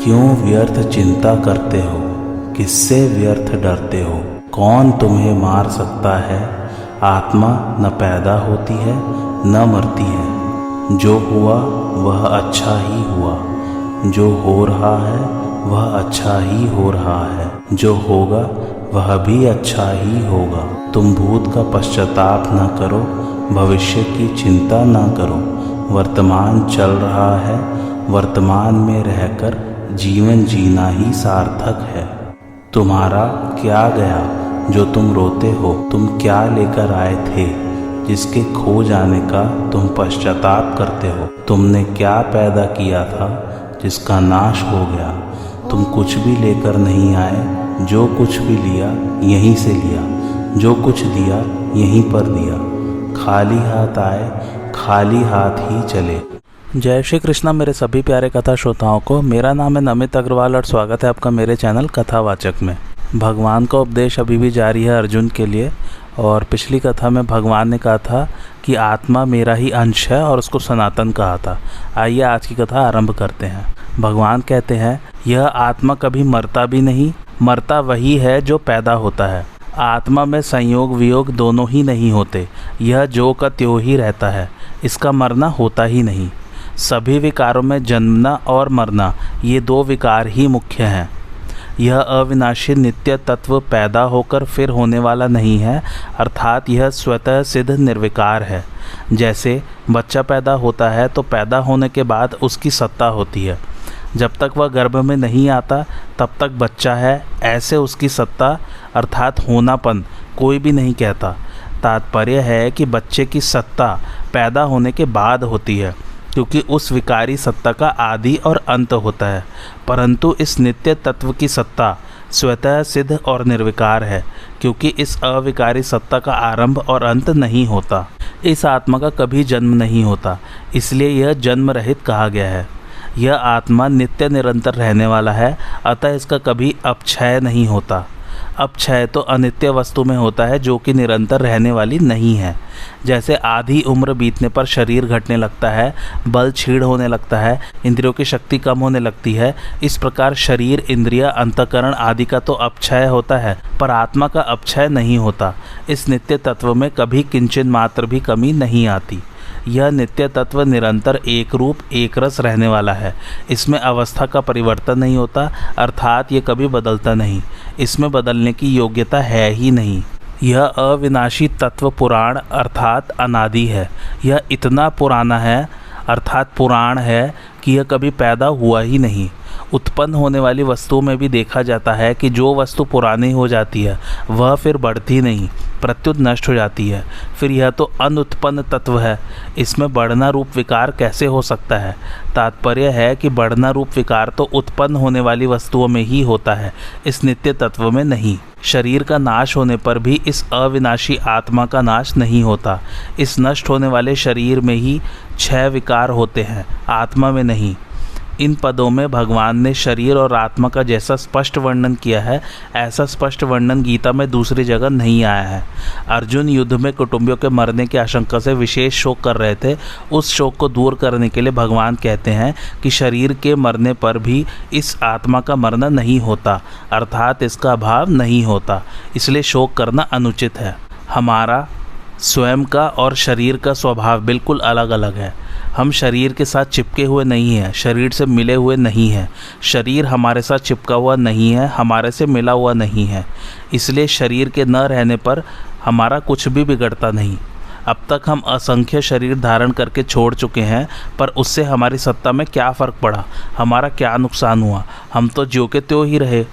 क्यों व्यर्थ चिंता करते हो, किससे व्यर्थ डरते हो। कौन तुम्हें मार सकता है। आत्मा न पैदा होती है न मरती है। जो हुआ वह अच्छा ही हुआ, जो हो रहा है वह अच्छा ही हो रहा है, जो होगा वह भी अच्छा ही होगा। तुम भूत का पश्चाताप न करो, भविष्य की चिंता न करो। वर्तमान चल रहा है, वर्तमान में रहकर जीवन जीना ही सार्थक है। तुम्हारा क्या गया जो तुम रोते हो। तुम क्या लेकर आए थे जिसके खो जाने का तुम पश्चाताप करते हो। तुमने क्या पैदा किया था जिसका नाश हो गया। तुम कुछ भी लेकर नहीं आए, जो कुछ भी लिया यहीं से लिया, जो कुछ दिया यहीं पर दिया। खाली हाथ आए, खाली हाथ ही चले। जय श्री कृष्णा मेरे सभी प्यारे कथा श्रोताओं को। मेरा नाम है नमित अग्रवाल और स्वागत है आपका मेरे चैनल कथावाचक में। भगवान का उपदेश अभी भी जारी है अर्जुन के लिए। और पिछली कथा में भगवान ने कहा था कि आत्मा मेरा ही अंश है और उसको सनातन कहा था। आइए आज की कथा आरंभ करते हैं। भगवान कहते हैं, यह आत्मा कभी मरता भी नहीं, मरता वही है जो पैदा होता है। आत्मा में संयोग वियोग दोनों ही नहीं होते। यह जो का त्यों ही रहता है, इसका मरना होता ही नहीं। सभी विकारों में जन्मना और मरना, ये दो विकार ही मुख्य हैं। यह अविनाशी नित्य तत्व पैदा होकर फिर होने वाला नहीं है, अर्थात यह स्वतः सिद्ध निर्विकार है। जैसे बच्चा पैदा होता है तो पैदा होने के बाद उसकी सत्ता होती है। जब तक वह गर्भ में नहीं आता तब तक बच्चा है, ऐसे उसकी सत्ता अर्थात होनापन कोई भी नहीं कहता। तात्पर्य है कि बच्चे की सत्ता पैदा होने के बाद होती है, क्योंकि उस विकारी सत्ता का आदि और अंत होता है। परंतु इस नित्य तत्व की सत्ता स्वतः सिद्ध और निर्विकार है, क्योंकि इस अविकारी सत्ता का आरंभ और अंत नहीं होता। इस आत्मा का कभी जन्म नहीं होता, इसलिए यह जन्म रहित कहा गया है। यह आत्मा नित्य निरंतर रहने वाला है, अतः इसका कभी अपक्षय नहीं होता। अपक्षय तो अनित्य वस्तु में होता है जो कि निरंतर रहने वाली नहीं है। जैसे आधी उम्र बीतने पर शरीर घटने लगता है, बल क्षीण होने लगता है, इंद्रियों की शक्ति कम होने लगती है, इस प्रकार शरीर, इंद्रिया, अंतःकरण आदि का तो अपक्षय होता है, पर आत्मा का अपक्षय नहीं होता। इस नित्य तत्व में कभी किंचित मात्र भी कमी नहीं आती। यह नित्य तत्व निरंतर एक रूप एक रस रहने वाला है। इसमें अवस्था का परिवर्तन नहीं होता, अर्थात ये कभी बदलता नहीं। इसमें बदलने की योग्यता है ही नहीं। यह अविनाशी तत्व पुराण अर्थात अनादि है। यह इतना पुराना है अर्थात पुराण है कि यह कभी पैदा हुआ ही नहीं। उत्पन्न होने वाली वस्तुओं में भी देखा जाता है कि जो वस्तु पुरानी हो जाती है वह फिर बढ़ती नहीं, प्रत्युत नष्ट हो जाती है। फिर यह तो अनुत्पन्न तत्व है, इसमें बढ़ना रूप विकार कैसे हो सकता है। तात्पर्य है कि बढ़ना रूप विकार तो उत्पन्न होने वाली वस्तुओं में ही होता है, इस नित्य तत्व में नहीं। शरीर का नाश होने पर भी इस अविनाशी आत्मा का नाश नहीं होता। इस नष्ट होने वाले शरीर में ही 6 विकार होते हैं, आत्मा में नहीं। इन पदों में भगवान ने शरीर और आत्मा का जैसा स्पष्ट वर्णन किया है, ऐसा स्पष्ट वर्णन गीता में दूसरी जगह नहीं आया है। अर्जुन युद्ध में कुटुंबियों के मरने की आशंका से विशेष शोक कर रहे थे। उस शोक को दूर करने के लिए भगवान कहते हैं कि शरीर के मरने पर भी इस आत्मा का मरना नहीं होता, अर्थात इसका अभाव नहीं होता, इसलिए शोक करना अनुचित है। हमारा स्वयं का और शरीर का स्वभाव बिल्कुल अलग अलग है। हम शरीर के साथ चिपके हुए नहीं हैं, शरीर से मिले हुए नहीं हैं। शरीर हमारे साथ चिपका हुआ नहीं है, हमारे से मिला हुआ नहीं है। इसलिए शरीर के न रहने पर हमारा कुछ भी बिगड़ता नहीं। अब तक हम असंख्य शरीर धारण करके छोड़ चुके हैं, पर उससे हमारी सत्ता में क्या फ़र्क पड़ा, हमारा क्या नुकसान हुआ। हम तो ज्यों के त्यों ही रहे।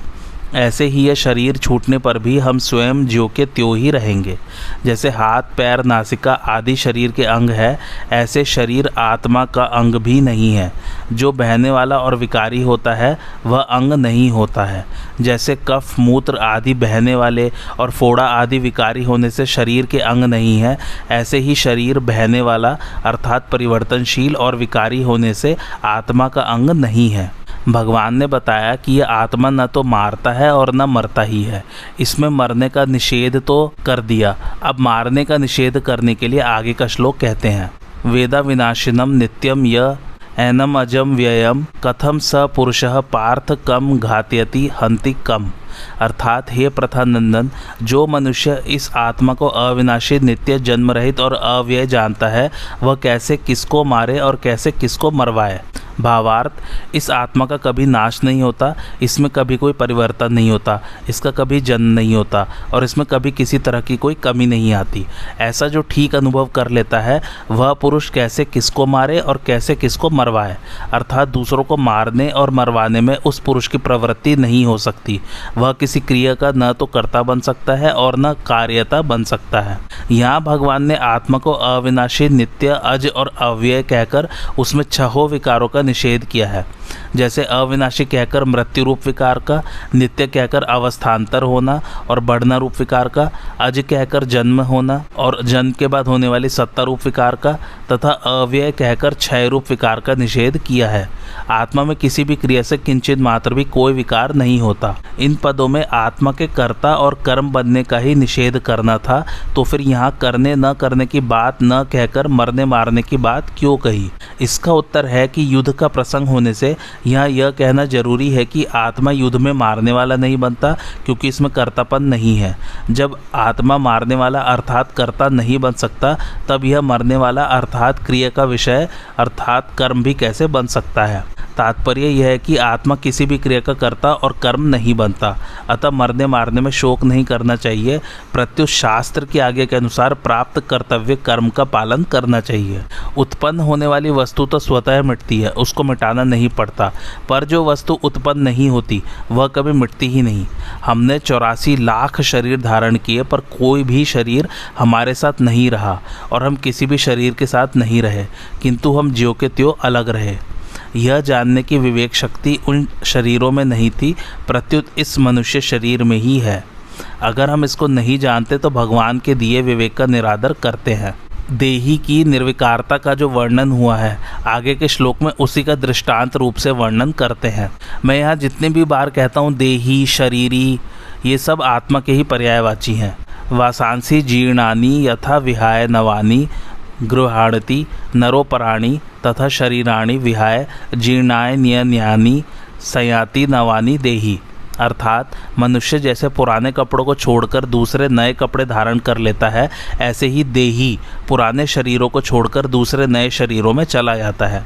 ऐसे ही यह शरीर छूटने पर भी हम स्वयं ज्यों के त्यों ही रहेंगे। जैसे हाथ, पैर, नासिका आदि शरीर के अंग है, ऐसे शरीर आत्मा का अंग भी नहीं है। जो बहने वाला और विकारी होता है वह अंग नहीं होता है। जैसे कफ, मूत्र आदि बहने वाले और फोड़ा आदि विकारी होने से शरीर के अंग नहीं है, ऐसे ही शरीर बहने वाला अर्थात परिवर्तनशील और विकारी होने से आत्मा का अंग नहीं है। भगवान ने बताया कि यह आत्मा न तो मारता है और न मरता ही है। इसमें मरने का निषेध तो कर दिया, अब मारने का निषेध करने के लिए आगे का श्लोक कहते हैं। वेदा विनाशिनम नित्यम यह एनम अजम व्ययम कथम स पुरुषः पार्थ कम घातयति हंति कम। अर्थात हे प्रथानंदन, जो मनुष्य इस आत्मा को अविनाशी, नित्य, जन्म रहित और अव्यय जानता है, वह कैसे किसको मारे और कैसे किसको मरवाए। भावार्थ, इस आत्मा का कभी नाश नहीं होता, इसमें कभी कोई परिवर्तन नहीं होता, इसका कभी जन्म नहीं होता और इसमें कभी किसी तरह की कोई कमी नहीं आती। ऐसा जो ठीक अनुभव कर लेता है, वह पुरुष कैसे किसको मारे और कैसे किसको मरवाए। अर्थात दूसरों को मारने और मरवाने में उस पुरुष की प्रवृत्ति नहीं हो सकती। वह किसी क्रिया का न तो कर्ता बन सकता है और न कार्यता बन सकता है। यहाँ भगवान ने आत्मा को अविनाशी, नित्य, अज और अव्यय कहकर उसमें छहों विकारों का निषेध किया है। जैसे अविनाशी कहकर मृत्यु रूप विकार का, नित्य कहकर अवस्थान्तर होना और बढ़ना रूप विकार का, अज कहकर जन्म होना और जन्म के बाद होने वाली सत्ता रूप विकार का, तथा अव्यय कहकर क्षय रूप विकार का निषेध किया है। आत्मा में किसी भी क्रिया से किंचित मात्र भी कोई विकार नहीं होता। इन पदों में आत्मा के कर्ता और कर्म बनने का ही निषेध करना था, तो फिर यहाँ करने न करने की बात न कहकर मरने मारने की बात क्यों कही? इसका उत्तर है कि युद्ध का प्रसंग होने से यहाँ यह कहना जरूरी है कि आत्मा युद्ध में मारने वाला नहीं बनता, क्योंकि इसमें कर्तापन नहीं है। जब आत्मा मारने वाला अर्थात कर्ता नहीं बन सकता, तब यह मरने वाला अर्थात क्रिया का विषय अर्थात कर्म भी कैसे बन सकता है। तात्पर्य यह है कि आत्मा किसी भी क्रिया का कर्ता और कर्म नहीं बनता। अतः मरने मारने में शोक नहीं करना चाहिए, प्रत्युत शास्त्र की आज्ञा के अनुसार प्राप्त कर्तव्य कर्म का पालन करना चाहिए। उत्पन्न होने वाली वस्तु तो स्वतः मिटती है, उसको मिटाना नहीं पड़ता, पर जो वस्तु उत्पन्न नहीं होती वह कभी मिटती ही नहीं। हमने 84 लाख शरीर धारण किए, पर कोई भी शरीर हमारे साथ नहीं रहा और हम किसी भी शरीर के साथ नहीं रहे, किंतु हम ज्यों के त्यों अलग रहे। यह जानने की विवेक शक्ति उन शरीरों में नहीं थी, प्रत्युत इस मनुष्य शरीर में ही है। अगर हम इसको नहीं जानते तो भगवान के दिए विवेक का निरादर करते हैं। देही की निर्विकारता का जो वर्णन हुआ है, आगे के श्लोक में उसी का दृष्टांत रूप से वर्णन करते हैं। मैं यहाँ जितनी भी बार कहता हूँ देही, शरीरी, ये सब आत्मा के ही पर्यायवाची हैं। वासांसी जीर्णानि यथा विहाय नवानि गृहाणति नरोपराणि तथा शरीराणि विहाय जीर्णाय नियन्यानि सयाति नवानि देही। अर्थात मनुष्य जैसे पुराने कपड़ों को छोड़कर दूसरे नए कपड़े धारण कर लेता है, ऐसे ही देही पुराने शरीरों को छोड़कर दूसरे नए शरीरों में चला जाता है।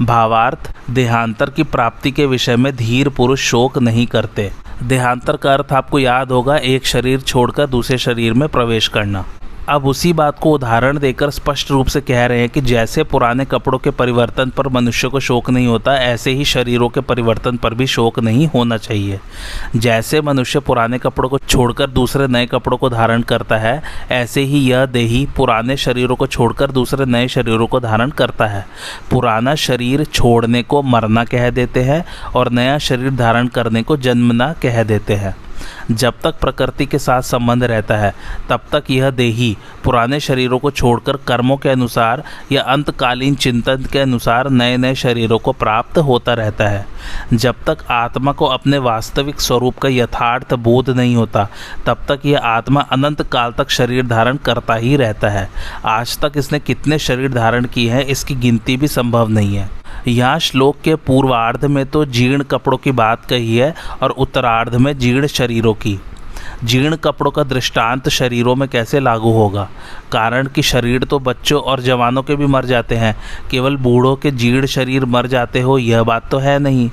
भावार्थ, देहांतर की प्राप्ति के विषय में धीर पुरुष शोक नहीं करते। देहांतर का अर्थ आपको याद होगा, एक शरीर छोड़कर दूसरे शरीर में प्रवेश करना। अब उसी बात को उदाहरण देकर स्पष्ट रूप से कह रहे हैं कि जैसे पुराने कपड़ों के परिवर्तन पर मनुष्य को शोक नहीं होता, ऐसे ही शरीरों के परिवर्तन पर भी शोक नहीं होना चाहिए। जैसे मनुष्य पुराने कपड़ों को छोड़कर दूसरे नए कपड़ों को धारण करता है, ऐसे ही यह देही पुराने शरीरों को छोड़कर दूसरे नए शरीरों को धारण करता है। पुराना शरीर छोड़ने को मरना कह देते हैं और नया शरीर धारण करने को जन्मना कह देते हैं। जब तक प्रकृति के साथ संबंध रहता है, तब तक यह देही पुराने शरीरों को छोड़कर कर्मों के अनुसार या अंतकालीन चिंतन के अनुसार नए नए शरीरों को प्राप्त होता रहता है। जब तक आत्मा को अपने वास्तविक स्वरूप का यथार्थ बोध नहीं होता, तब तक यह आत्मा अनंत काल तक शरीर धारण करता ही रहता है। आज तक इसने कितने शरीर धारण किए हैं, इसकी गिनती भी संभव नहीं है। यहाँ श्लोक के पूर्वार्ध में तो जीर्ण कपड़ों की बात कही है और उत्तरार्ध में जीर्ण शरीरों की। जीर्ण कपड़ों का दृष्टांत शरीरों में कैसे लागू होगा? कारण कि शरीर तो बच्चों और जवानों के भी मर जाते हैं, केवल बूढ़ों के जीर्ण शरीर मर जाते हो यह बात तो है नहीं।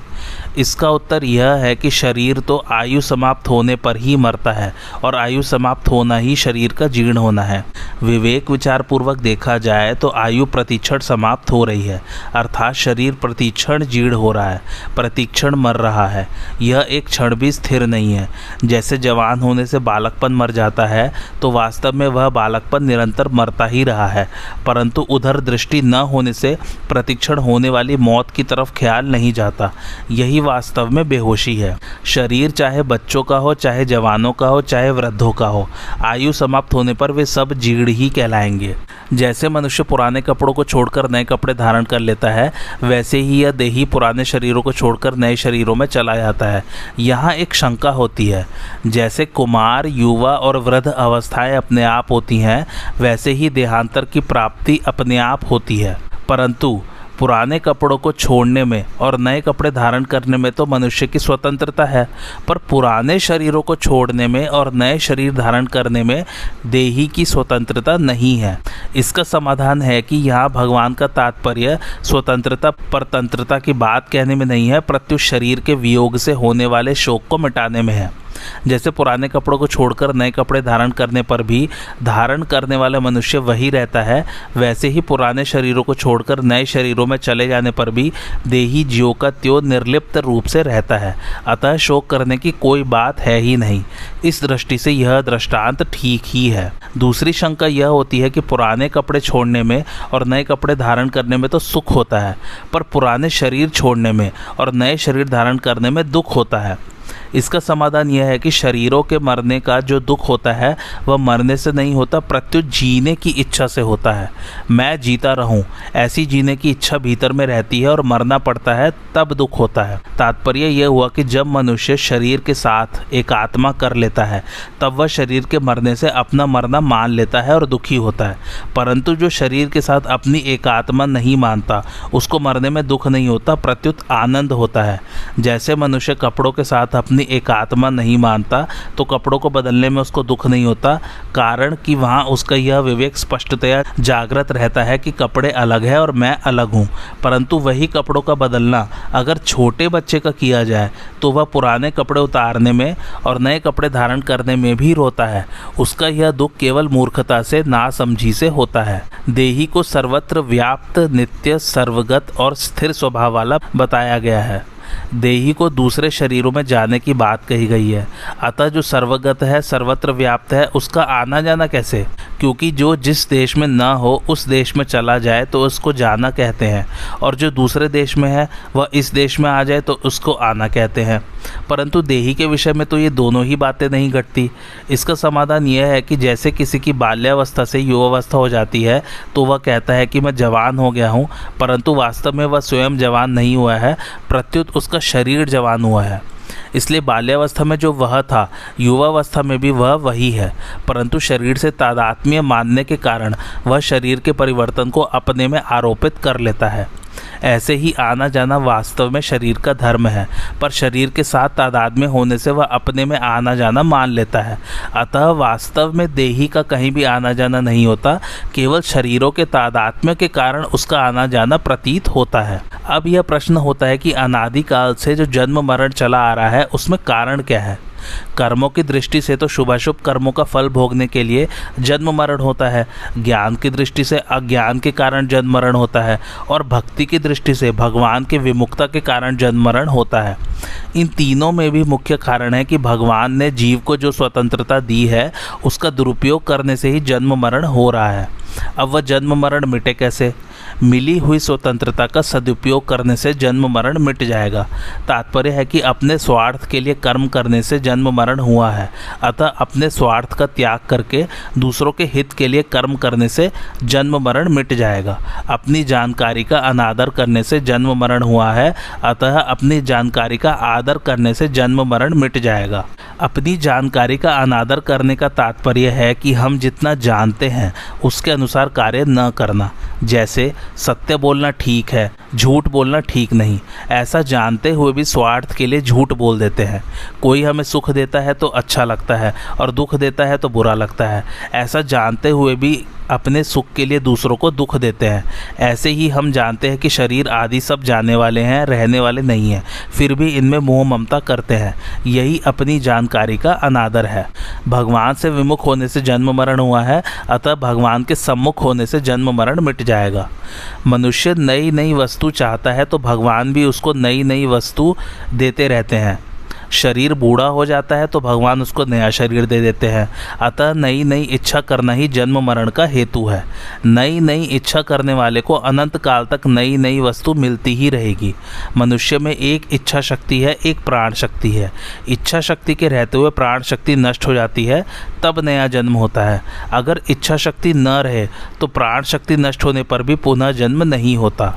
इसका उत्तर यह है कि शरीर तो आयु समाप्त होने पर ही मरता है और आयु समाप्त होना ही शरीर का जीर्ण होना है। विवेक विचार पूर्वक देखा जाए तो आयु प्रतिक्षण समाप्त हो रही है, अर्थात शरीर प्रतिक्षण जीर्ण हो रहा है, प्रतिक्षण मर रहा है। यह एक क्षण भी स्थिर नहीं है। जैसे जवान होने से बालकपन मर जाता है, तो वास्तव में वह बालकपन निरंतर मरता ही रहा है, परंतु उधर दृष्टि न होने से प्रतिक्षण होने वाली मौत की तरफ ख्याल नहीं जाता। यही वास्तव में बेहोशी है। शरीर चाहे बच्चों का हो, चाहे जवानों का हो, चाहे वृद्धों का हो, आयु समाप्त होने पर वे सब जीर्ण ही कहलाएंगे। जैसे मनुष्य पुराने कपड़ों को छोड़कर नए कपड़े धारण कर लेता है, वैसे ही यह देही पुराने शरीरों को छोड़कर नए शरीरों में चला जाता है। यहाँ एक शंका होती है, जैसे कुमार, युवा और वृद्ध अवस्थाएं अपने आप होती हैं, वैसे ही देहांतर की प्राप्ति अपने आप होती है, परंतु पुराने कपड़ों को छोड़ने में और नए कपड़े धारण करने में तो मनुष्य की स्वतंत्रता है, पर पुराने शरीरों को छोड़ने में और नए शरीर धारण करने में देही की स्वतंत्रता नहीं है। इसका समाधान है कि यहाँ भगवान का तात्पर्य स्वतंत्रता परतंत्रता की बात कहने में नहीं है, प्रत्युत शरीर के वियोग से होने वाले शोक को मिटाने में है। जैसे पुराने कपड़ों को छोड़कर नए कपड़े धारण करने पर भी धारण करने वाला मनुष्य वही रहता है, वैसे ही पुराने शरीरों को छोड़कर नए शरीरों में चले जाने पर भी देही ज्यों का त्यों निर्लिप्त रूप से रहता है। अतः शोक करने की कोई बात है ही नहीं। इस दृष्टि से यह दृष्टांत ठीक ही है। दूसरी शंका यह होती है कि पुराने कपड़े छोड़ने में और नए कपड़े धारण करने में तो सुख होता है, पर पुराने शरीर छोड़ने में और नए शरीर धारण करने में दुख होता है। इसका समाधान यह है कि शरीरों के मरने का जो दुख होता है वह मरने से नहीं होता, प्रत्युत जीने की इच्छा से होता है। मैं जीता रहूं, ऐसी जीने की इच्छा भीतर में रहती है और मरना पड़ता है, तब दुख होता है। तात्पर्य यह हुआ कि जब मनुष्य शरीर के साथ एक आत्मा कर लेता है तब वह शरीर के मरने से अपना मरना मान लेता है और दुखी होता है, परंतु जो शरीर के साथ अपनी एक आत्मा नहीं मानता उसको मरने में दुख नहीं होता, प्रत्युत आनंद होता है। जैसे मनुष्य कपड़ों के साथ अपनी एक आत्मा नहीं मानता तो कपड़ों को बदलने में उसको दुख नहीं होता, कारण कि वहाँ उसका यह विवेक स्पष्टतया जागृत रहता है कि कपड़े अलग है और मैं अलग हूँ। परंतु वही कपड़ों का बदलना अगर छोटे बच्चे का किया जाए तो वह पुराने कपड़े उतारने में और नए कपड़े धारण करने में भी रोता है। उसका यह दुख केवल मूर्खता से, नासमझी से होता है। देही को सर्वत्र व्याप्त, नित्य, सर्वगत और स्थिर स्वभाव वाला बताया गया है। देही को दूसरे शरीरों में जाने की बात कही गई है। अतः जो सर्वगत है, सर्वत्र व्याप्त है, उसका आना जाना कैसे? क्योंकि जो जिस देश में न हो उस देश में चला जाए तो उसको जाना कहते हैं, और जो दूसरे देश में है वह इस देश में आ जाए तो उसको आना कहते हैं। परंतु देही के विषय में तो ये दोनों ही बातें नहीं घटती। इसका समाधान यह है कि जैसे किसी की बाल्यावस्था से युवावस्था हो जाती है तो वह कहता है कि मैं जवान हो गया हूँ, परंतु वास्तव में वह स्वयं जवान नहीं हुआ है, प्रत्युत उसका शरीर जवान हुआ है। इसलिए बाल्यावस्था में जो वह था युवावस्था में भी वह वही है, परंतु शरीर से तादात्म्य मानने के कारण वह शरीर के परिवर्तन को अपने में आरोपित कर लेता है। ऐसे ही आना जाना वास्तव में शरीर का धर्म है, पर शरीर के साथ तादात्म्य होने से वह अपने में आना जाना मान लेता है। अतः वास्तव में देही का कहीं भी आना जाना नहीं होता, केवल शरीरों के तादात्म्य के कारण उसका आना जाना प्रतीत होता है। अब यह प्रश्न होता है कि अनादिकाल से जो जन्म मरण चला आ रहा है उसमें कारण क्या है? कर्मों की दृष्टि से तो शुभाशुभ कर्मों का फल भोगने के लिए जन्म मरण होता है, ज्ञान की दृष्टि से अज्ञान के कारण जन्म मरण होता है, और भक्ति की दृष्टि से भगवान के विमुक्ता के कारण जन्म मरण होता है। इन तीनों में भी मुख्य कारण है कि भगवान ने जीव को जो स्वतंत्रता दी है उसका दुरुपयोग करने से ही जन्म मरण हो रहा है। अब वह जन्म मरण मिटे कैसे? मिली हुई स्वतंत्रता का सदुपयोग करने से जन्म मरण मिट जाएगा। तात्पर्य है कि अपने स्वार्थ के लिए कर्म करने से जन्म मरण हुआ है, अतः अपने स्वार्थ का त्याग करके दूसरों के हित के लिए कर्म करने से जन्म मरण मिट जाएगा। अपनी जानकारी का अनादर करने से जन्म मरण हुआ है, अतः अपनी जानकारी का आदर करने से जन्म मरण मिट जाएगा। अपनी जानकारी का अनादर करने का तात्पर्य है कि हम जितना जानते हैं उसके अनुसार कार्य न करना। जैसे सत्य बोलना ठीक है, झूठ बोलना ठीक नहीं, ऐसा जानते हुए भी स्वार्थ के लिए झूठ बोल देते हैं। कोई हमें सुख देता है तो अच्छा लगता है और दुख देता है तो बुरा लगता है, ऐसा जानते हुए भी अपने सुख के लिए दूसरों को दुख देते हैं। ऐसे ही हम जानते हैं कि शरीर आदि सब जाने वाले हैं, रहने वाले नहीं हैं, फिर भी इनमें मोह ममता करते हैं। यही अपनी जानकारी का अनादर है। भगवान से विमुख होने से जन्म मरण हुआ है, अतः भगवान के सम्मुख होने से जन्म मरण मिट जाएगा। मनुष्य नई नई वस्तु चाहता है तो भगवान भी उसको नई नई वस्तु देते रहते हैं। शरीर बूढ़ा हो जाता है तो भगवान उसको नया शरीर दे देते हैं। अतः नई नई इच्छा करना ही जन्म मरण का हेतु है। नई नई इच्छा करने वाले को अनंत काल तक नई नई वस्तु मिलती ही रहेगी। मनुष्य में एक इच्छा शक्ति है, एक प्राण शक्ति है। इच्छा शक्ति के रहते हुए प्राण शक्ति नष्ट हो जाती है, तब नया जन्म होता है। अगर इच्छा शक्ति न रहे तो प्राण शक्ति नष्ट होने पर भी पुनः जन्म नहीं होता।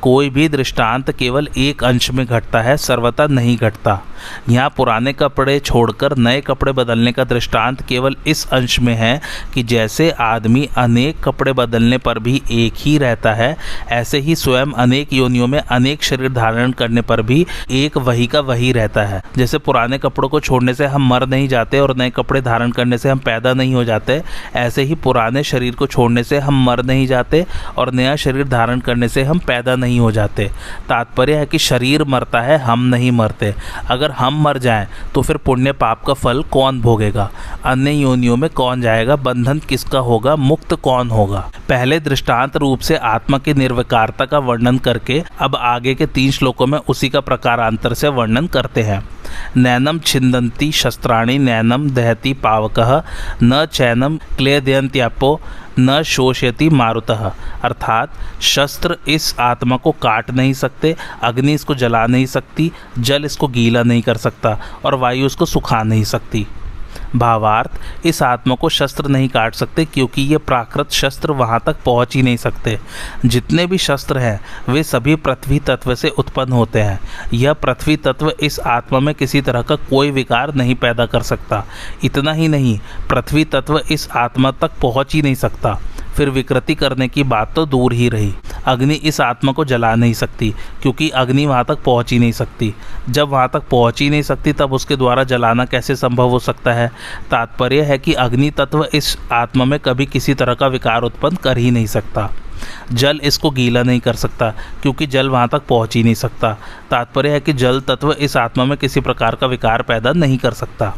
कोई भी दृष्टांत केवल एक अंश में घटता है, सर्वथा नहीं घटता। यहाँ पुराने कपड़े छोड़कर नए कपड़े बदलने का दृष्टांत केवल इस अंश में है कि जैसे आदमी अनेक कपड़े बदलने पर भी एक ही रहता है, ऐसे ही स्वयं अनेक योनियों में अनेक शरीर धारण करने पर भी एक वही का वही रहता है। जैसे पुराने कपड़ों को छोड़ने से हम मर नहीं जाते और नए कपड़े धारण करने से हम पैदा नहीं हो जाते, ऐसे ही पुराने शरीर को छोड़ने से हम मर नहीं जाते और नया शरीर धारण करने से हम पैदा नहीं हो जाते। तात्पर्य है कि शरीर मरता है, हम नहीं मरते। अगर हम मर जाएं तो फिर पुण्य पाप का फल कौन भोगेगा? अन्य योनियों में कौन जाएगा? बंधन किसका होगा? मुक्त कौन होगा? पहले दृष्टांत रूप से आत्मा की निर्विकारता का वर्णन करके अब आगे के 3 श्लोकों में उसी का प्रकारांतर से वर्णन करते हैं। नैनम छिंदन्ति शस्त्राणि नैनम दहति पावकः न चैनम क्लेदयन्त्यापो न शोषयति मारुतः। अर्थात शस्त्र इस आत्मा को काट नहीं सकते, अग्नि इसको जला नहीं सकती, जल इसको गीला नहीं कर सकता और वायु इसको सुखा नहीं सकती। भावार्थ, इस आत्मा को शस्त्र नहीं काट सकते क्योंकि ये प्राकृत शस्त्र वहाँ तक पहुँच ही नहीं सकते। जितने भी शस्त्र हैं वे सभी पृथ्वी तत्व से उत्पन्न होते हैं। यह पृथ्वी तत्व इस आत्मा में किसी तरह का कोई विकार नहीं पैदा कर सकता। इतना ही नहीं, पृथ्वी तत्व इस आत्मा तक पहुँच ही नहीं सकता। फिर विकृति करने की बात तो दूर ही रही। अग्नि इस आत्मा को जला नहीं सकती क्योंकि अग्नि वहाँ तक पहुँच ही नहीं सकती। जब वहाँ तक पहुँच ही नहीं सकती तब उसके द्वारा जलाना कैसे संभव हो सकता है? तात्पर्य है कि अग्नि तत्व इस आत्मा में कभी किसी तरह का विकार उत्पन्न कर ही नहीं सकता। जल इसको गीला नहीं कर सकता क्योंकि जल वहाँ तक पहुँच ही नहीं सकता। तात्पर्य है कि जल तत्व इस आत्मा में किसी प्रकार का विकार पैदा नहीं कर सकता।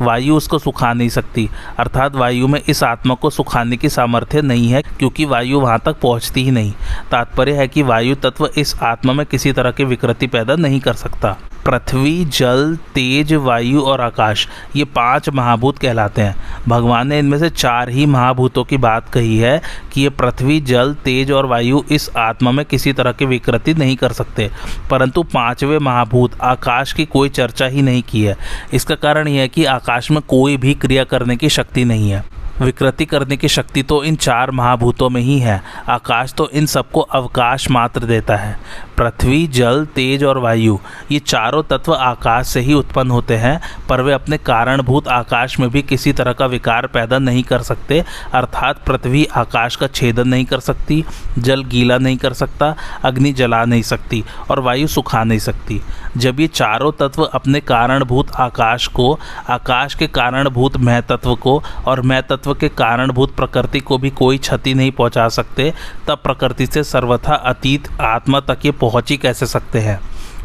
वायु उसको सुखा नहीं सकती, अर्थात वायु में इस आत्मा को सुखाने की सामर्थ्य नहीं है क्योंकि वायु वहाँ तक पहुँचती ही नहीं। तात्पर्य है कि वायु तत्व इस आत्मा में किसी तरह की विकृति पैदा नहीं कर सकता। पृथ्वी, जल, तेज, वायु और आकाश, ये 5 महाभूत कहलाते हैं। भगवान ने इनमें से 4 ही महाभूतों की बात कही है कि ये पृथ्वी, जल, तेज और वायु इस आत्मा में किसी तरह की विकृति नहीं कर सकते, परंतु 5वें महाभूत आकाश की कोई चर्चा ही नहीं की है। इसका कारण यह है कि आकाश में कोई भी क्रिया करने की शक्ति नहीं है। विकृति करने की शक्ति तो इन 4 महाभूतों में ही है। आकाश तो इन सबको अवकाश मात्र देता है। पृथ्वी, जल, तेज और वायु, ये चारों तत्व आकाश से ही उत्पन्न होते हैं, पर वे अपने कारणभूत आकाश में भी किसी तरह का विकार पैदा नहीं कर सकते। अर्थात पृथ्वी आकाश का छेदन नहीं कर सकती, जल गीला नहीं कर सकता, अग्नि जला नहीं सकती और वायु सुखा नहीं सकती। जब ये चारों तत्व अपने कारणभूत आकाश को, आकाश के कारणभूत मय तत्व को और मय तत्व के कारणभूत प्रकृति को भी कोई क्षति नहीं पहुंचा सकते, तब प्रकृति से सर्वथा अतीत आत्मा तक ये पहुंच ही कैसे सकते हैं?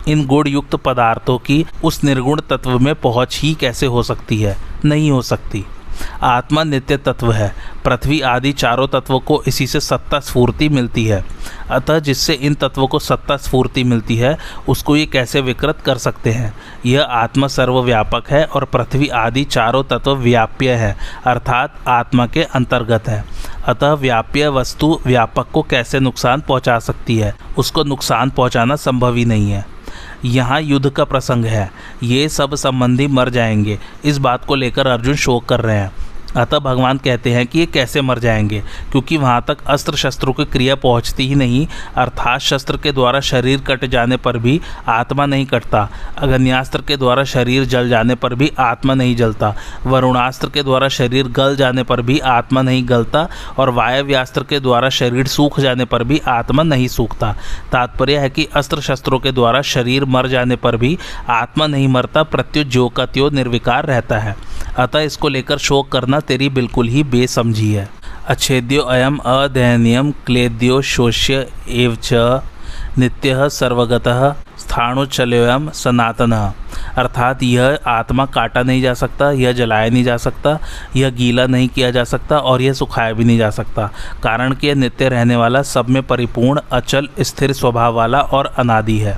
इन गुण युक्त पदार्थों की उस निर्गुण तत्व में पहुंच ही कैसे हो सकती है? नहीं हो सकती। आत्मा नित्य तत्व है। पृथ्वी आदि चारों तत्वों को इसी से सत्ता स्फूर्ति मिलती है। अतः जिससे इन तत्वों को सत्ता स्फूर्ति मिलती है उसको ये कैसे विकृत कर सकते हैं? यह आत्मा सर्वव्यापक है और पृथ्वी आदि चारों तत्व व्याप्य है, अर्थात आत्मा के अंतर्गत है। अतः व्याप्य वस्तु व्यापक को कैसे नुकसान पहुंचा सकती है? उसको नुकसान पहुंचाना संभव ही नहीं है। यहाँ युद्ध का प्रसंग है, ये सब संबंधी मर जाएंगे, इस बात को लेकर अर्जुन शोक कर रहे हैं। अतः भगवान कहते हैं कि ये कैसे मर जाएंगे, क्योंकि वहाँ तक अस्त्र शस्त्रों की क्रिया पहुँचती ही नहीं, अर्थात शस्त्र के द्वारा शरीर कट जाने पर भी आत्मा नहीं कटता, अग्न्यास्त्र के द्वारा शरीर जल जाने पर भी आत्मा नहीं जलता, वरुणास्त्र के द्वारा शरीर गल जाने पर भी आत्मा नहीं गलता और वायव्यास्त्र के द्वारा शरीर सूख जाने पर भी आत्मा नहीं सूखता। तात्पर्य है कि अस्त्र शस्त्रों के द्वारा शरीर मर जाने पर भी आत्मा नहीं मरता, प्रत्युत ज्यों का त्यों निर्विकार रहता है। अतः इसको लेकर शोक करना तेरी बिल्कुल ही बेसमझी है। अच्छेद्यो अयम अदहनीयम क्लेद्यो शोष्य एव च नित्यः सर्वगतः स्थाणुचलोयम सनातनः। अर्थात यह आत्मा काटा नहीं जा सकता, यह जलाया नहीं जा सकता, यह गीला नहीं किया जा सकता और यह सुखाया भी नहीं जा सकता, कारण कि यह नित्य रहने वाला, सब में परिपूर्ण, अचल, स्थिर स्वभाव वाला और अनादि है।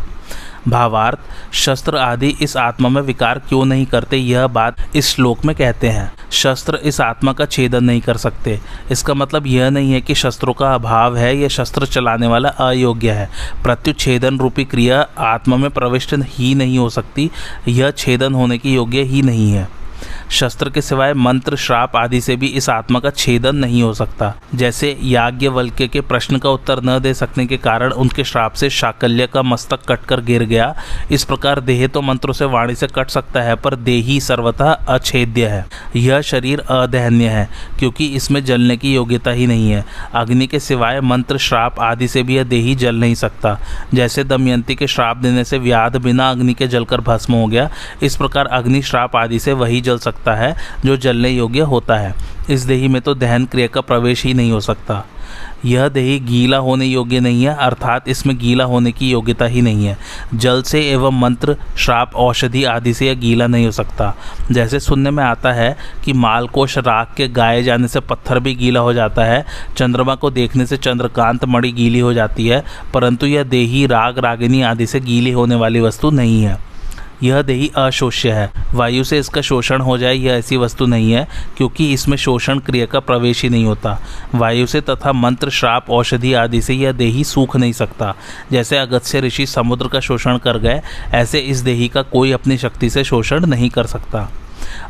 भावार्थ, शस्त्र आदि इस आत्मा में विकार क्यों नहीं करते, यह बात इस श्लोक में कहते हैं। शस्त्र इस आत्मा का छेदन नहीं कर सकते। इसका मतलब यह नहीं है कि शस्त्रों का अभाव है या शस्त्र चलाने वाला अयोग्य है। प्रत्युत छेदन रूपी क्रिया आत्मा में प्रविष्ट ही नहीं हो सकती, यह छेदन होने की योग्य ही नहीं है। शस्त्र के सिवाय मंत्र, श्राप आदि से भी इस आत्मा का छेदन नहीं हो सकता। जैसे याज्ञवल्क्य के प्रश्न का उत्तर न दे सकने के कारण उनके श्राप से शाकल्य का मस्तक कटकर गिर गया, इस प्रकार देह तो मंत्रों से, वाणी से कट सकता है, पर देही सर्वथा अछेद्य है। यह शरीर अदहन्य है क्योंकि इसमें जलने की योग्यता ही नहीं है। अग्नि के सिवाय मंत्र, श्राप आदि से भी यह देही जल नहीं सकता। जैसे दमयंती के श्राप देने से व्याध बिना अग्नि के जलकर भस्म हो गया, इस प्रकार अग्नि श्राप आदि से वही जल सकता है जो जलने योग्य होता है। इस देही में तो दहन क्रिया का प्रवेश ही नहीं हो सकता। यह देही गीला होने योग्य नहीं है, अर्थात इसमें गीला होने की योग्यता ही नहीं है। जल से एवं मंत्र, श्राप, औषधि आदि से यह गीला नहीं हो सकता। जैसे सुनने में आता है कि मालकोश राख के गाये जाने से पत्थर भी गीला हो जाता है, चंद्रमा को देखने से चंद्रकांत मणि गीली हो जाती है, परंतु यह देही राग, रागिनी आदि से गीली होने वाली वस्तु नहीं है। यह देही अशोष्य है। वायु से इसका शोषण हो जाए यह ऐसी वस्तु नहीं है, क्योंकि इसमें शोषण क्रिया का प्रवेश ही नहीं होता। वायु से तथा मंत्र, श्राप, औषधि आदि से यह देही सूख नहीं सकता। जैसे अगस्त्य ऋषि समुद्र का शोषण कर गए, ऐसे इस देही का कोई अपनी शक्ति से शोषण नहीं कर सकता।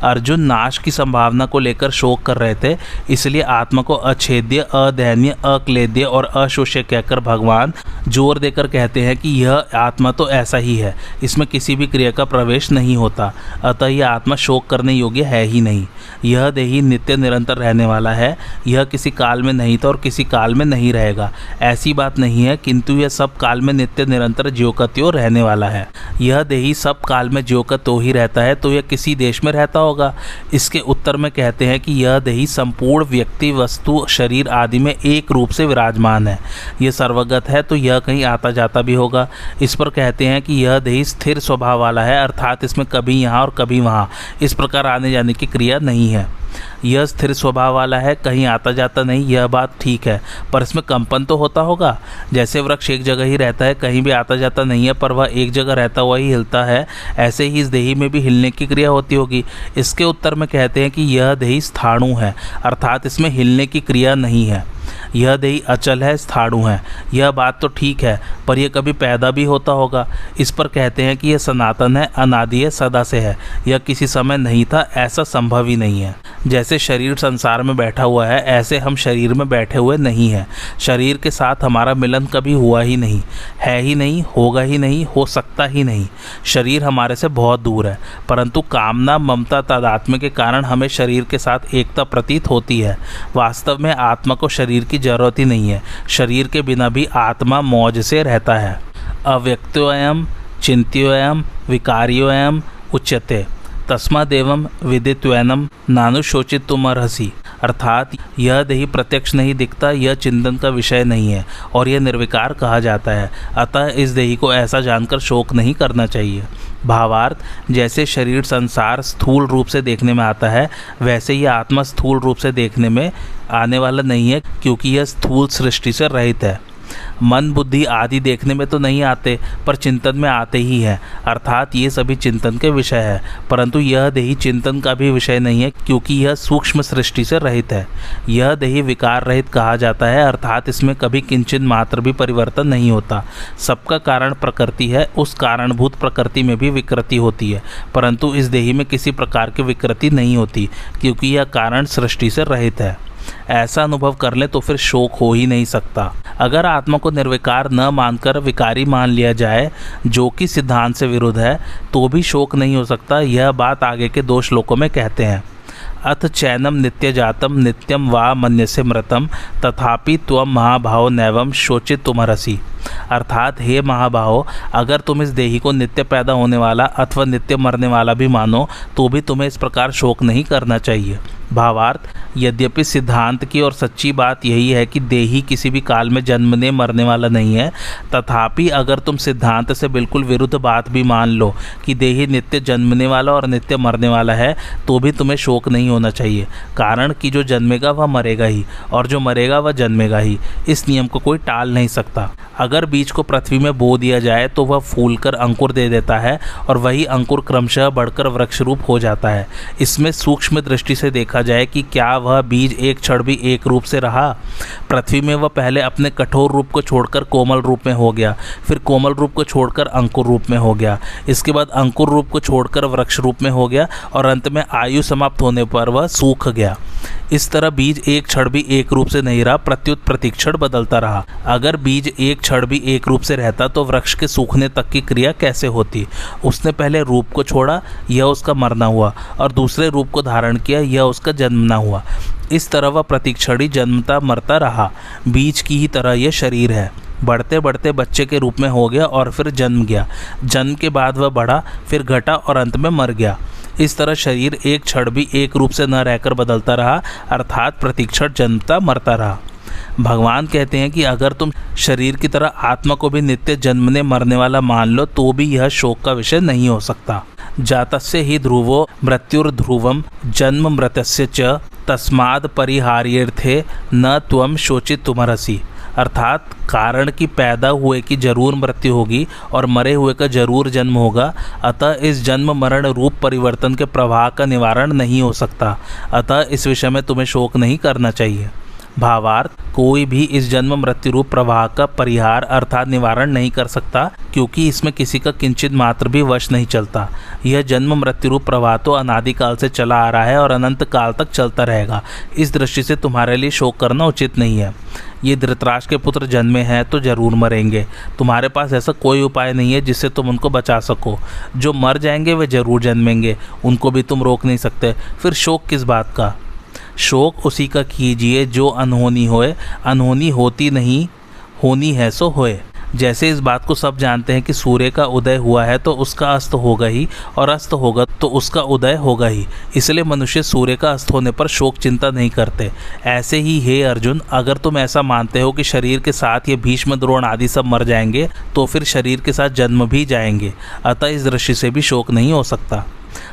अर्जुन नाश की संभावना को लेकर शोक कर रहे थे, इसलिए आत्मा को अछेद्य, अदहन्य, अक्लेद्य और अशोष्य कहकर भगवान जोर देकर कहते हैं कि यह आत्मा तो ऐसा ही है, इसमें किसी भी क्रिया का प्रवेश नहीं होता, अतः यह आत्मा शोक करने योग्य है ही नहीं। यह देही नित्य निरंतर रहने वाला है, यह किसी काल में नहीं था और किसी काल में नहीं रहेगा, ऐसी बात नहीं है, किंतु यह सब काल में नित्य निरंतर ज्यों का त्यों रहने वाला है। यह देही सब काल में ज्यों का त्यों ही रहता है, तो यह किसी देश में रहता होगा। इसके उत्तर में कहते हैं कि यह देही संपूर्ण व्यक्ति, वस्तु, शरीर आदि में एक रूप से विराजमान है। यह सर्वगत है, तो यह कहीं आता जाता भी होगा। इस पर कहते हैं कि यह देही स्थिर स्वभाव वाला है, अर्थात इसमें कभी यहाँ और कभी वहाँ इस प्रकार आने जाने की क्रिया नहीं है। यह स्थिर स्वभाव वाला है, कहीं आता जाता नहीं, यह बात ठीक है, पर इसमें कंपन तो होता होगा। जैसे वृक्ष एक जगह ही रहता है, कहीं भी आता जाता नहीं है, पर वह एक जगह रहता हुआ ही हिलता है, ऐसे ही इस देही में भी हिलने की क्रिया होती होगी। इसके उत्तर में कहते हैं कि यह देही स्थाणु है, अर्थात इसमें हिलने की क्रिया नहीं है। यह देही अचल है, स्थाणु है, यह बात तो ठीक है, पर यह कभी पैदा भी होता होगा। इस पर कहते हैं कि यह सनातन है, अनादि है, सदा से है, यह किसी समय नहीं था, ऐसा संभव ही नहीं है। जैसे शरीर संसार में बैठा हुआ है, ऐसे हम शरीर में बैठे हुए नहीं हैं। शरीर के साथ हमारा मिलन कभी हुआ ही नहीं, है ही नहीं, होगा ही नहीं, हो सकता ही नहीं। शरीर हमारे से बहुत दूर है, परंतु कामना, ममता, तादात्म्य के कारण हमें शरीर के साथ एकता प्रतीत होती है। वास्तव में आत्मा को शरीर की जरूरत ही नहीं है, शरीर के बिना भी आत्मा मौज से रहता है। अव्यक्तोऽयं चिन्त्योऽयं विकार्योऽयं उच्यते तस्मादेवं विदित्वैनं नानुशोचितुमर्हसि। अर्थात यह देही प्रत्यक्ष नहीं दिखता, यह चिंतन का विषय नहीं है और यह निर्विकार कहा जाता है, अतः इस देही को ऐसा जानकर शोक नहीं करना चाहिए। भावार्थ, जैसे शरीर संसार स्थूल रूप से देखने में आता है, वैसे ही आत्मा स्थूल रूप से देखने में आने वाला नहीं है, क्योंकि यह स्थूल सृष्टि से रहित है। मन, बुद्धि आदि देखने में तो नहीं आते, पर चिंतन में आते ही हैं, अर्थात ये सभी चिंतन के विषय है, परंतु यह देही चिंतन का भी विषय नहीं है, क्योंकि यह सूक्ष्म सृष्टि से रहित है। यह देही विकार रहित कहा जाता है, अर्थात इसमें कभी किंचित मात्र भी परिवर्तन नहीं होता। सबका कारण प्रकृति है, उस कारणभूत प्रकृति में भी विकृति होती है, परंतु इस देही में किसी प्रकार की विकृति नहीं होती, क्योंकि यह कारण सृष्टि से रहित है। ऐसा अनुभव कर ले तो फिर शोक हो ही नहीं सकता। अगर आत्मा को निर्विकार न मानकर विकारी मान लिया जाए, जो कि सिद्धांत से विरुद्ध है, तो भी शोक नहीं हो सकता। यह बात आगे के 2 श्लोकों में कहते हैं। अथ चैनम नित्य जातम नित्यम वा मन्यसे मृतम तथापि त्वम महाभाव नैवम शोचित तुमरसी। अर्थात हे महाभाव, अगर तुम इस देही को नित्य पैदा होने वाला अथवा नित्य मरने वाला भी मानो, तो भी तुम्हें इस प्रकार शोक नहीं करना चाहिए। भावार्थ, यद्यपि सिद्धांत की और सच्ची बात यही है कि देही किसी भी काल में जन्मने मरने वाला नहीं है, तथापि अगर तुम सिद्धांत से बिल्कुल विरुद्ध बात भी मान लो कि देही नित्य जन्मने वाला और नित्य मरने वाला है, तो भी तुम्हें शोक नहीं होना चाहिए। कारण कि जो जन्मेगा वह मरेगा ही, और जो मरेगा वह जन्मेगा ही। इस नियम को कोई टाल नहीं सकता। अगर बीज को पृथ्वी में बो दिया जाए तो वह फूलकर अंकुर दे देता है, और वही अंकुर क्रमशः बढ़कर वृक्ष रूप हो जाता है। इसमें सूक्ष्म दृष्टि से देखा देखा जाए कि क्या वह बीज एक क्षण भी एक रूप से रहा। पृथ्वी में वह पहले अपने कठोर रूप को छोड़कर कोमल रूप में हो गया, फिर कोमल रूप को छोड़कर अंकुर रूप में हो गया, इसके बाद अंकुर रूप को छोड़कर वृक्ष रूप में हो गया और अंत में आयु समाप्त होने पर वह सूख गया। इस तरह बीज एक क्षण भी एक रूप से नहीं रहा, प्रत्युत प्रतिक्षण बदलता रहा। अगर बीज एक क्षण भी एक रूप से रहता तो वृक्ष के सूखने तक की क्रिया कैसे होती? उसने पहले रूप को छोड़ा, यह उसका मरना हुआ, और दूसरे रूप को धारण किया, यह उसका जन्मना हुआ। इस तरह वह प्रतिक्षण ही जन्मता मरता रहा। बीज की ही तरह यह शरीर है, बढ़ते बढ़ते बच्चे के रूप में हो गया और फिर जन्म गया। जन्म के बाद वह बढ़ा, फिर घटा और अंत में मर गया। इस तरह शरीर एक क्षण भी एक रूप से न रहकर बदलता रहा, अर्थात प्रतिक्षण जन्मता मरता रहा। भगवान कहते हैं कि अगर तुम शरीर की तरह आत्मा को भी नित्य जन्मने मरने वाला मान लो तो भी यह शोक का विषय नहीं हो सकता। जातस्य ही ध्रुवो मृत्युर्ध्रुवम जन्म मृतस्य च तस्माद् परिहार्यर्थे न त्वं शोचित तुमरसी। अर्थात कारण की पैदा हुए की जरूर मृत्यु होगी और मरे हुए का जरूर जन्म होगा, अतः इस जन्म मरण रूप परिवर्तन के प्रवाह का निवारण नहीं हो सकता। अतः इस विषय में तुम्हें शोक नहीं करना चाहिए। भावार्थ, कोई भी इस जन्म मृत्यु रूप प्रवाह का परिहार अर्थात निवारण नहीं कर सकता, क्योंकि इसमें किसी का किंचित मात्र भी वश नहीं चलता। यह जन्म मृत्यु रूप प्रवाह तो अनादिकाल से चला आ रहा है और अनंत काल तक चलता रहेगा। इस दृष्टि से तुम्हारे लिए शोक करना उचित नहीं है। ये धृतराष्ट्र के पुत्र जन्मे हैं तो जरूर मरेंगे। तुम्हारे पास ऐसा कोई उपाय नहीं है जिससे तुम उनको बचा सको। जो मर जाएंगे वे जरूर जन्मेंगे, उनको भी तुम रोक नहीं सकते। फिर शोक किस बात का? शोक उसी का कीजिए जो अनहोनी होए, अनहोनी होती नहीं, होनी है सो होए। जैसे इस बात को सब जानते हैं कि सूर्य का उदय हुआ है तो उसका अस्त होगा ही, और अस्त होगा तो उसका उदय होगा ही। इसलिए मनुष्य सूर्य का अस्त होने पर शोक चिंता नहीं करते। ऐसे ही हे अर्जुन, अगर तुम ऐसा मानते हो कि शरीर के साथ ये भीष्म, द्रोण आदि सब मर जाएंगे तो फिर शरीर के साथ जन्म भी जाएंगे। अतः इस दृष्टि से भी शोक नहीं हो सकता।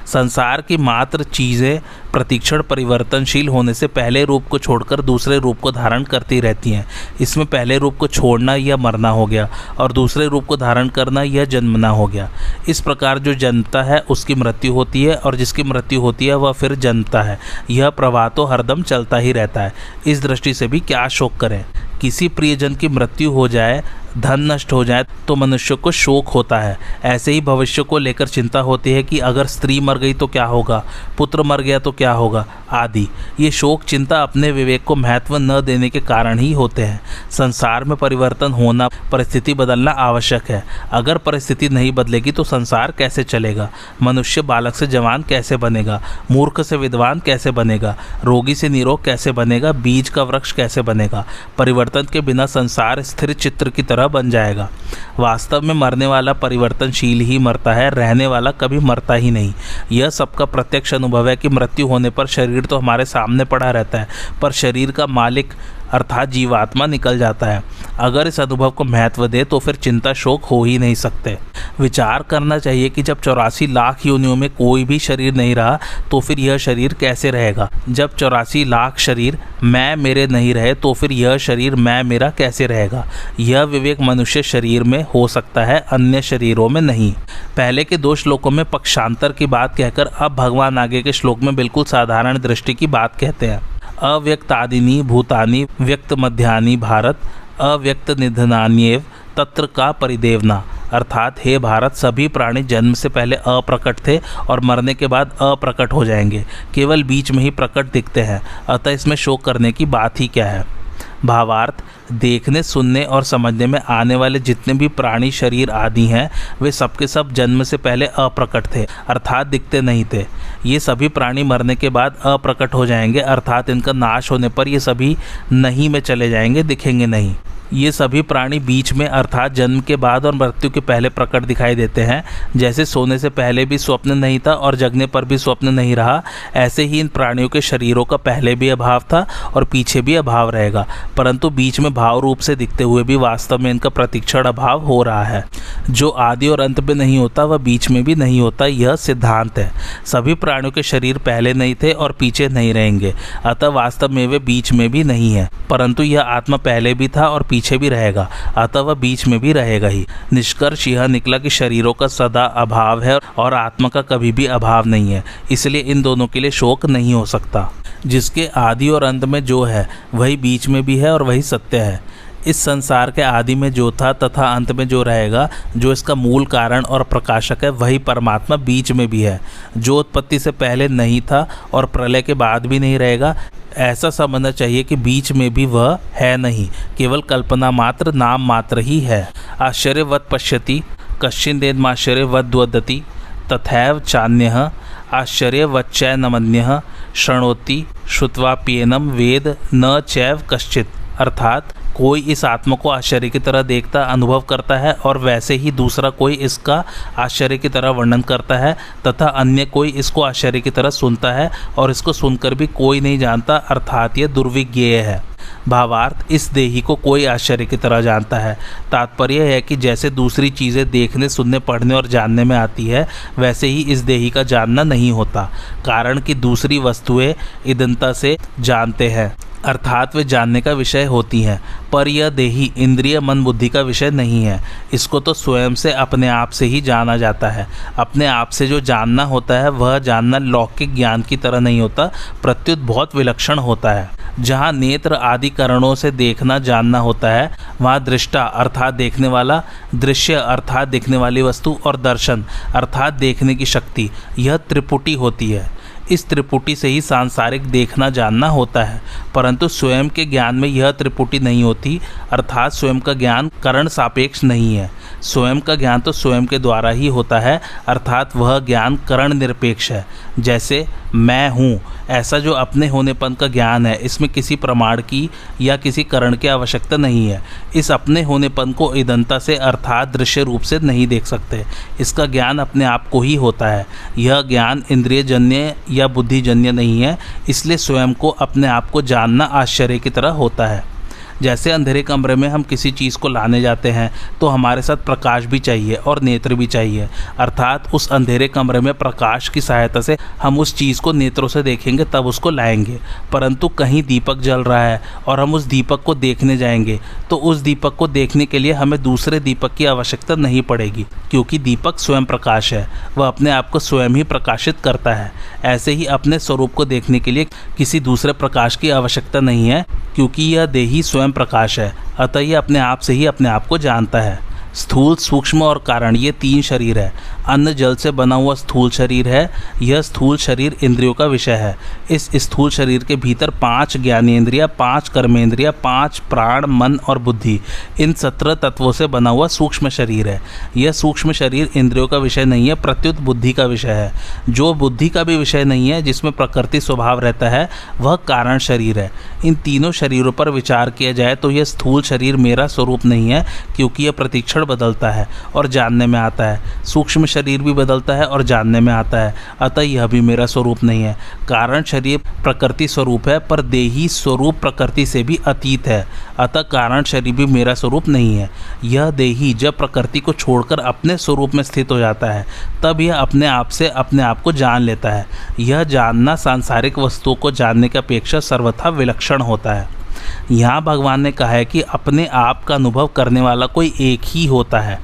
संसार की मात्र चीज़ें प्रतिक्षण परिवर्तनशील होने से पहले रूप को छोड़कर दूसरे रूप को धारण करती रहती हैं। इसमें पहले रूप को छोड़ना यह मरना हो गया और दूसरे रूप को धारण करना यह जन्मना हो गया। इस प्रकार जो जन्मता है उसकी मृत्यु होती है और जिसकी मृत्यु होती है वह फिर जन्मता है। यह प्रवाह तो हरदम चलता ही रहता है। इस दृष्टि से भी क्या शोक करें? किसी प्रियजन की मृत्यु हो जाए, धन नष्ट हो जाए तो मनुष्य को शोक होता है। ऐसे ही भविष्य को लेकर चिंता होती है कि अगर स्त्री मर गई तो क्या होगा, पुत्र मर गया तो क्या होगा आदि। ये शोक चिंता अपने विवेक को महत्व न देने के कारण ही होते हैं। संसार में परिवर्तन होना, परिस्थिति बदलना आवश्यक है। अगर परिस्थिति नहीं बदलेगी तो संसार कैसे चलेगा? मनुष्य बालक से जवान कैसे बनेगा? मूर्ख से विद्वान कैसे बनेगा? रोगी से निरोग कैसे बनेगा? बीज का वृक्ष कैसे बनेगा? परिवर्तन के बिना संसार स्थिर चित्र की तरह बन जाएगा। वास्तव में मरने वाला परिवर्तनशील ही मरता है, रहने वाला कभी मरता ही नहीं। यह सबका प्रत्यक्ष अनुभव है कि मृत्यु होने पर शरीर तो हमारे सामने पड़ा रहता है, पर शरीर का मालिक अर्थात जीवात्मा निकल जाता है। अगर इस अनुभव को महत्व दे तो फिर चिंता शोक हो ही नहीं सकते। विचार करना चाहिए कि जब 84 लाख योनियों में कोई भी शरीर नहीं रहा तो फिर यह शरीर कैसे रहेगा? जब 84 लाख शरीर मैं मेरे नहीं रहे तो फिर यह शरीर मैं मेरा कैसे रहेगा? यह विवेक मनुष्य शरीर में हो सकता है, अन्य शरीरों में नहीं। पहले के 2 श्लोकों में पक्षांतर की बात कहकर अब भगवान आगे के श्लोक में बिल्कुल साधारण दृष्टि की बात कहते हैं। अव्यक्तादीनि भूतानि व्यक्त मध्यानि भारत अव्यक्त निधनान्येव तत्र का परिदेवना। अर्थात हे भारत, सभी प्राणी जन्म से पहले अप्रकट थे और मरने के बाद अप्रकट हो जाएंगे, केवल बीच में ही प्रकट दिखते हैं। अतः इसमें शोक करने की बात ही क्या है? भावार्थ, देखने, सुनने और समझने में आने वाले जितने भी प्राणी शरीर आदि हैं वे सबके सब जन्म से पहले अप्रकट थे, अर्थात दिखते नहीं थे। ये सभी प्राणी मरने के बाद अप्रकट हो जाएंगे, अर्थात इनका नाश होने पर ये सभी नहीं में चले जाएंगे, दिखेंगे नहीं। ये सभी प्राणी बीच में अर्थात जन्म के बाद और मृत्यु के पहले प्रकट दिखाई देते हैं। जैसे सोने से पहले भी स्वप्न नहीं था और जगने पर भी स्वप्न नहीं रहा, ऐसे ही इन प्राणियों के शरीरों का पहले भी अभाव था और पीछे भी अभाव रहेगा, परंतु बीच में भाव रूप से दिखते हुए भी वास्तव में इनका प्रतिक्षण अभाव हो रहा है। जो आदि और अंत में नहीं होता वह बीच में भी नहीं होता, यह सिद्धांत है। सभी प्राणियों के शरीर पहले नहीं थे और पीछे नहीं रहेंगे, अतः वास्तव में वे बीच में भी नहीं है, परंतु यह आत्मा पहले भी था और पीछे भी रहेगा, अतः वह बीच में भी रहेगा ही। निष्कर्ष यह निकला कि शरीरों का सदा अभाव है और आत्मा का कभी भी अभाव नहीं है, इसलिए इन दोनों के लिए शोक नहीं हो सकता। जिसके आदि और अंत में जो है वही बीच में भी है और वही सत्य है। इस संसार के आदि में जो था तथा अंत में जो रहेगा, जो इसका मूल कारण और प्रकाशक है, वही परमात्मा बीच में भी है। जो उत्पत्ति से पहले नहीं था और प्रलय के बाद भी नहीं रहेगा, ऐसा समझना चाहिए कि बीच में भी वह है नहीं, केवल कल्पना मात्र, नाम मात्र ही है। आश्चर्यवत् पश्यति कश्चिदेन्माश्चर्यवद् वदति तथैव चान्यः आश्चर्यवच्चैनमन्यः शृणोति श्रुत्वाप्येनं वेद न चैव कश्चित्। अर्थात कोई इस आत्मा को आश्चर्य की तरह देखता, अनुभव करता है, और वैसे ही दूसरा कोई इसका आश्चर्य की तरह वर्णन करता है, तथा अन्य कोई इसको आश्चर्य की तरह सुनता है, और इसको सुनकर भी कोई नहीं जानता, अर्थात यह दुर्विज्ञेय है। भावार्थ, इस देही को कोई आश्चर्य की तरह जानता है। तात्पर्य है कि जैसे दूसरी चीज़ें देखने, सुनने, पढ़ने और जानने में आती है, वैसे ही इस देही का जानना नहीं होता, कारण कि दूसरी वस्तुएं इदंता से जानते हैं, अर्थात वे जानने का विषय होती हैं, पर यह देही इंद्रिय मन बुद्धि का विषय नहीं है। इसको तो स्वयं से अपने आप से ही जाना जाता है। अपने आप से जो जानना होता है वह जानना लौकिक ज्ञान की तरह नहीं होता, प्रत्युत बहुत विलक्षण होता है। जहाँ नेत्र आदि करणों से देखना जानना होता है, वहाँ दृष्टा अर्थात देखने वाला, दृश्य अर्थात देखने वाली वस्तु, और दर्शन अर्थात देखने की शक्ति, यह त्रिपुटी होती है। इस त्रिपुटी से ही सांसारिक देखना जानना होता है, परंतु स्वयं के ज्ञान में यह त्रिपुटी नहीं होती, अर्थात स्वयं का ज्ञान करण सापेक्ष नहीं है। स्वयं का ज्ञान तो स्वयं के द्वारा ही होता है, अर्थात वह ज्ञान करण निरपेक्ष है। जैसे मैं हूँ, ऐसा जो अपने होनेपन का ज्ञान है, इसमें किसी प्रमाण की या किसी करण की आवश्यकता नहीं है। इस अपने होनेपन को इदंता से अर्थात दृश्य रूप से नहीं देख सकते। इसका ज्ञान अपने आप को ही होता है। यह ज्ञान इंद्रियजन्य या बुद्धिजन्य नहीं है, इसलिए स्वयं को अपने आप को जानना आश्चर्य की तरह होता है। जैसे अंधेरे कमरे में हम किसी चीज़ को लाने जाते हैं तो हमारे साथ प्रकाश भी चाहिए और नेत्र भी चाहिए, अर्थात उस अंधेरे कमरे में प्रकाश की सहायता से हम उस चीज़ को नेत्रों से देखेंगे, तब उसको लाएंगे। परंतु कहीं दीपक जल रहा है और हम उस दीपक को देखने जाएंगे तो उस दीपक को देखने के लिए हमें दूसरे दीपक की आवश्यकता नहीं पड़ेगी, क्योंकि दीपक स्वयं प्रकाश है, वह अपने आप को स्वयं ही प्रकाशित करता है। ऐसे ही अपने स्वरूप को देखने के लिए किसी दूसरे प्रकाश की आवश्यकता नहीं है, क्योंकि यह देही स्वयं प्रकाश है, अतः यह अपने आप से ही अपने आप को जानता है। स्थूल, सूक्ष्म और कारण, ये तीन शरीर है। अन्न जल से बना हुआ स्थूल शरीर है। यह स्थूल शरीर इंद्रियों का विषय है। इस स्थूल शरीर के भीतर 5 ज्ञानेंद्रिया, 5 कर्मेंद्रिया, 5 प्राण, मन और बुद्धि, इन 17 तत्वों से बना हुआ सूक्ष्म शरीर है। यह सूक्ष्म शरीर इंद्रियों का विषय नहीं है, प्रत्युत बुद्धि का विषय है। जो बुद्धि का भी विषय नहीं है, जिसमें प्रकृति स्वभाव रहता है, वह कारण शरीर है। इन तीनों शरीरों पर विचार किया जाए तो यह स्थूल शरीर मेरा स्वरूप नहीं है, क्योंकि यह प्रतिक्षण बदलता है और जानने में आता है। सूक्ष्म शरीर भी बदलता है और जानने में आता है, अतः यह भी मेरा स्वरूप नहीं है। कारण शरीर प्रकृति स्वरूप है, पर देही स्वरूप प्रकृति से भी अतीत है, अतः कारण शरीर भी मेरा स्वरूप नहीं है। यह देही जब प्रकृति को छोड़कर अपने स्वरूप में स्थित हो जाता है, तब यह अपने आप से अपने आप को जान लेता है। यह जानना सांसारिक वस्तुओं को जानने की अपेक्षा सर्वथा विलक्षण होता है। यहाँ भगवान ने कहा है कि अपने आप का अनुभव करने वाला कोई एक ही होता है।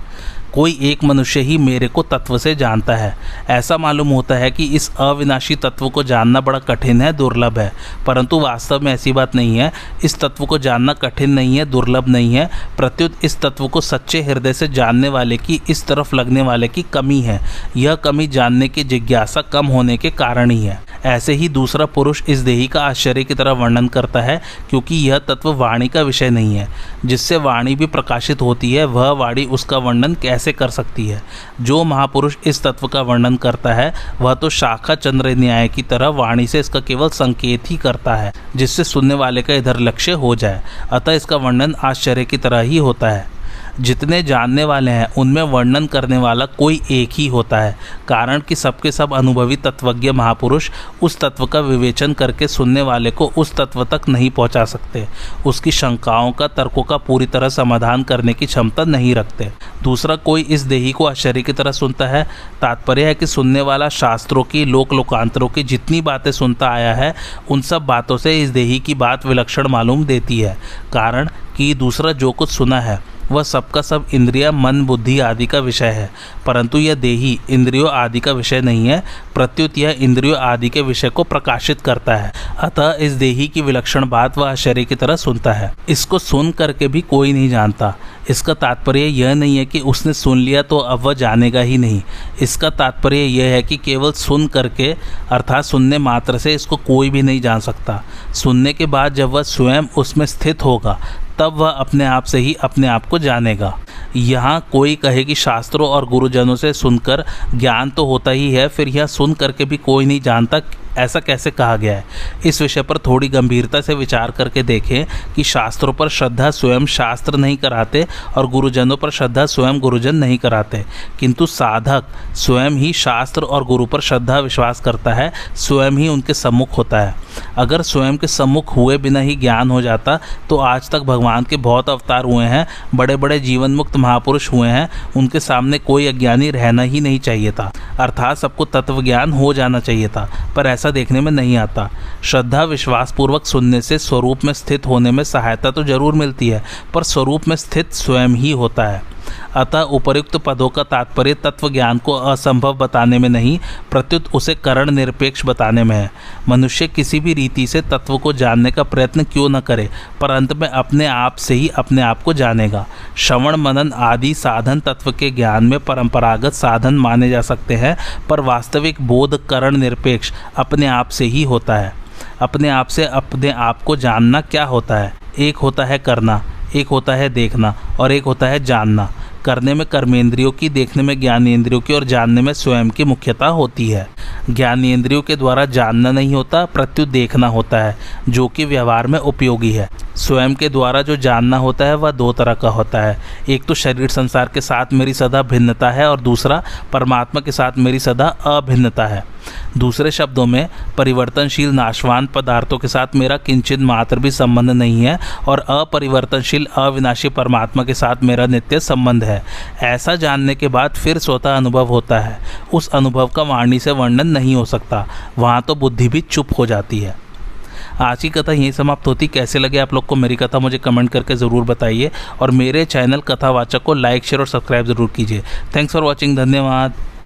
कोई एक मनुष्य ही मेरे को तत्व से जानता है। ऐसा मालूम होता है कि इस अविनाशी तत्व को जानना बड़ा कठिन है, दुर्लभ है, परंतु वास्तव में ऐसी बात नहीं है। इस तत्व को जानना कठिन नहीं है, दुर्लभ नहीं है, प्रत्युत इस तत्व को सच्चे हृदय से जानने वाले की, इस तरफ लगने वाले की कमी है। यह कमी जानने की जिज्ञासा कम होने के कारण ही है। ऐसे ही दूसरा पुरुष इस देही का आश्चर्य की तरह वर्णन करता है, क्योंकि यह तत्व वाणी का विषय नहीं है। जिससे वाणी भी प्रकाशित होती है, वह वाणी उसका वर्णन कैसे कर सकती है। जो महापुरुष इस तत्व का वर्णन करता है, वह तो शाखा चंद्र न्याय की तरह वाणी से इसका केवल संकेत ही करता है, जिससे सुनने वाले का इधर लक्ष्य हो जाए। अतः इसका वर्णन आश्चर्य की तरह ही होता है। जितने जानने वाले हैं उनमें वर्णन करने वाला कोई एक ही होता है, कारण कि सबके सब अनुभवी तत्वज्ञ महापुरुष उस तत्व का विवेचन करके सुनने वाले को उस तत्व तक नहीं पहुंचा सकते। उसकी शंकाओं का, तर्कों का पूरी तरह समाधान करने की क्षमता नहीं रखते। दूसरा कोई इस देही को आश्चर्य की तरह सुनता है। तात्पर्य है कि सुनने वाला शास्त्रों की, लोकांतरों की जितनी बातें सुनता आया है, उन सब बातों से इस देही की बात विलक्षण मालूम देती है, कारण कि दूसरा जो कुछ सुना है वह सबका सब इंद्रिया मन बुद्धि आदि का विषय है, परंतु यह देही इंद्रियों आदि का विषय नहीं है, प्रत्युत यह इंद्रियों आदि के विषय को प्रकाशित करता है। अतः इस देही की विलक्षण बात वह आश्चर्य की तरह सुनता है। इसको सुन करके भी कोई नहीं जानता। इसका तात्पर्य यह नहीं है कि उसने सुन लिया तो अब वह जानेगा ही नहीं। इसका तात्पर्य यह है कि केवल सुन करके अर्थात सुनने मात्र से इसको कोई भी नहीं जान सकता। सुनने के बाद जब वह स्वयं उसमें स्थित होगा तब वह अपने आप से ही अपने आप को जानेगा। यहाँ कोई कहे कि शास्त्रों और गुरुजनों से सुनकर ज्ञान तो होता ही है, फिर यह सुन करके भी कोई नहीं जानता, ऐसा कैसे कहा गया है? इस विषय पर थोड़ी गंभीरता से विचार करके देखें कि शास्त्रों पर श्रद्धा स्वयं शास्त्र नहीं कराते और गुरुजनों पर श्रद्धा स्वयं गुरुजन नहीं कराते, किंतु साधक स्वयं ही शास्त्र और गुरु पर श्रद्धा विश्वास करता है, स्वयं ही उनके सम्मुख होता है। अगर स्वयं के सम्मुख हुए बिना ही ज्ञान हो जाता तो आज तक भगवान के बहुत अवतार हुए हैं, बड़े बड़े जीवन मुक्त महापुरुष हुए हैं, उनके सामने कोई अज्ञानी रहना ही नहीं चाहिए था, अर्थात सबको तत्व ज्ञान हो जाना चाहिए था, पर ऐसा देखने में नहीं आता। श्रद्धा विश्वास पूर्वक सुनने से स्वरूप में स्थित होने में सहायता तो जरूर मिलती है, पर स्वरूप में स्थित स्वयं ही होता है। अतः उपर्युक्त पदों का तात्पर्य तत्व ज्ञान को असंभव बताने में नहीं, प्रत्युत उसे करण निरपेक्ष बताने में है। मनुष्य किसी भी रीति से तत्व को जानने का प्रयत्न क्यों न करे, पर अंत में अपने आप से ही अपने आप को जानेगा। श्रवण मनन आदि साधन तत्व के ज्ञान में परंपरागत साधन माने जा सकते हैं, पर वास्तविक बोध करण निरपेक्ष अपने आप से ही होता है। अपने आप से अपने आप को जानना क्या होता है? एक होता है करना, एक होता है देखना और एक होता है जानना। करने में कर्मेंद्रियों की, देखने में ज्ञानेंद्रियों की और जानने में स्वयं की मुख्यता होती है। ज्ञानेंद्रियों के द्वारा जानना नहीं होता, प्रत्युत देखना होता है, जो कि व्यवहार में उपयोगी है। स्वयं के द्वारा जो जानना होता है वह दो तरह का होता है, एक तो शरीर संसार के साथ मेरी सदा भिन्नता है और दूसरा परमात्मा के साथ मेरी सदा अभिन्नता है। दूसरे शब्दों में परिवर्तनशील नाशवान पदार्थों के साथ मेरा किंचित मात्र भी संबंध नहीं है और अपरिवर्तनशील अविनाशी परमात्मा के साथ मेरा नित्य संबंध है। ऐसा जानने के बाद फिर स्वतः अनुभव होता है। उस अनुभव का वाणी से वर्णन नहीं हो सकता, वहाँ तो बुद्धि भी चुप हो जाती है। आज की कथा यहीं समाप्त होती। कैसे लगे आप लोग को मेरी कथा मुझे कमेंट करके ज़रूर बताइए और मेरे चैनल कथावाचक को लाइक शेयर और सब्सक्राइब ज़रूर कीजिए। Thanks for watching. धन्यवाद।